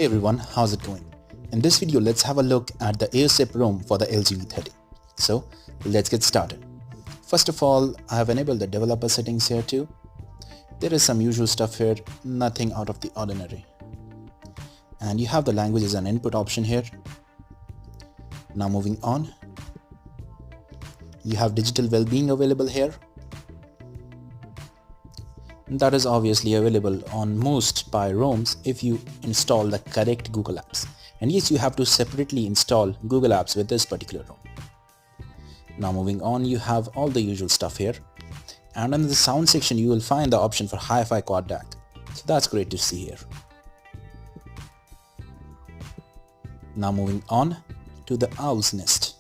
Hey everyone, how's it going? In this video, let's have a look at the AOSiP room for the LG V30. So let's get started. First of all, I have enabled the developer settings here too. There is some usual stuff here, nothing out of the ordinary. And you have the language as an input option here. Now moving on. You have digital well-being available here. That is obviously available on most Pi ROMs if you install the correct Google apps. And yes, you have to separately install Google apps with this particular ROM. Now moving on, you have all the usual stuff here. And under the sound section, you will find the option for Hi-Fi Quad DAC. So that's great to see here. Now moving on to the Owl's Nest.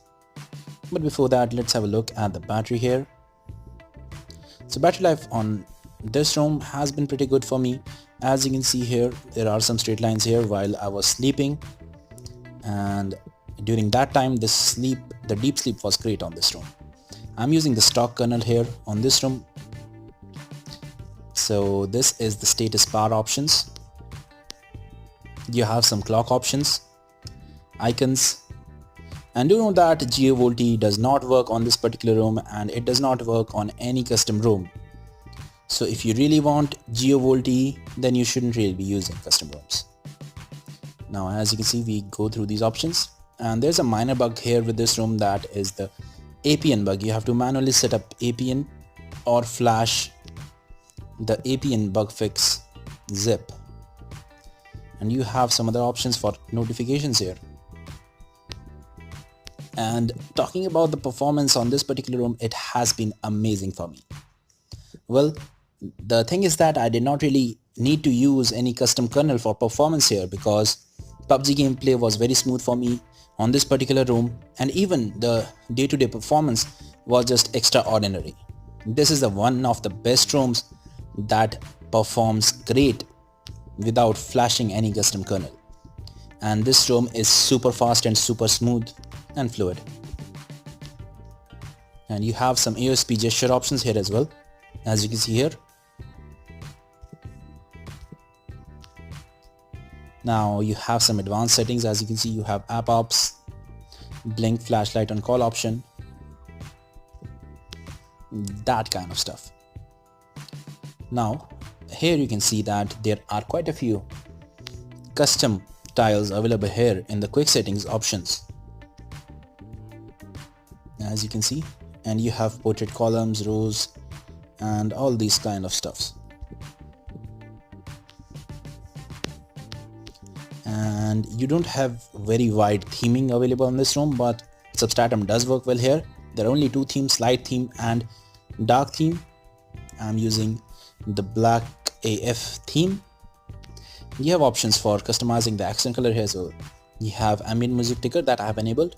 But before that, let's have a look at the battery here. So battery life on this ROM has been pretty good for me. As you can see here, there are some straight lines here while I was sleeping, and during that time the deep sleep was great on this ROM. I'm using the stock kernel here on this ROM. So this is the status bar options. You have some clock options, icons, and do know that GeoVolt does not work on this particular ROM, and it does not work on any custom ROM. So if you really want GeoVolt, then you shouldn't really be using custom ROMs. Now as you can see, we go through these options, and there's a minor bug here with this ROM, that is the APN bug. You have to manually set up APN or flash the APN bug fix zip. And you have some other options for notifications here. And talking about the performance on this particular ROM, it has been amazing for me. Well, the thing is that I did not really need to use any custom kernel for performance here, because PUBG gameplay was very smooth for me on this particular ROM, and even the day-to-day performance was just extraordinary. This is one of the best ROMs that performs great without flashing any custom kernel. And this ROM is super fast and super smooth and fluid. And you have some AOSP gesture options here as well, as you can see here. Now you have some advanced settings. As you can see, you have app ops, blink flashlight on call option, that kind of stuff. Now here you can see that there are quite a few custom tiles available here in the quick settings options, as you can see, and you have portrait columns, rows, and all these kind of stuffs. And you don't have very wide theming available on this ROM, but Substratum does work well here. There are only two themes, light theme and dark theme. I'm using the black AF theme. You have options for customizing the accent color here as well. You have ambient music ticker that I have enabled.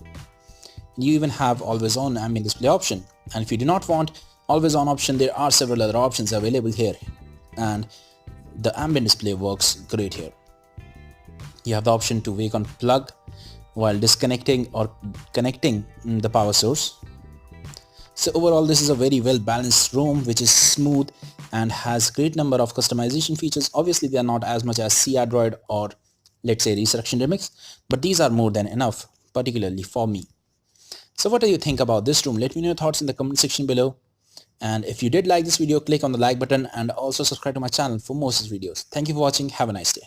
You even have always on ambient display option, and if you do not want always on option, there are several other options available here, and the ambient display works great here. You have the option to wake on plug while disconnecting or connecting the power source. So overall, this is a very well balanced ROM which is smooth and has great number of customization features. Obviously they are not as much as C-Android or let's say Resurrection Remix, but these are more than enough, particularly for me. So what do you think about this ROM? Let me know your thoughts in the comment section below. And if you did like this video, click on the like button and also subscribe to my channel for more such videos. Thank you for watching. Have a nice day.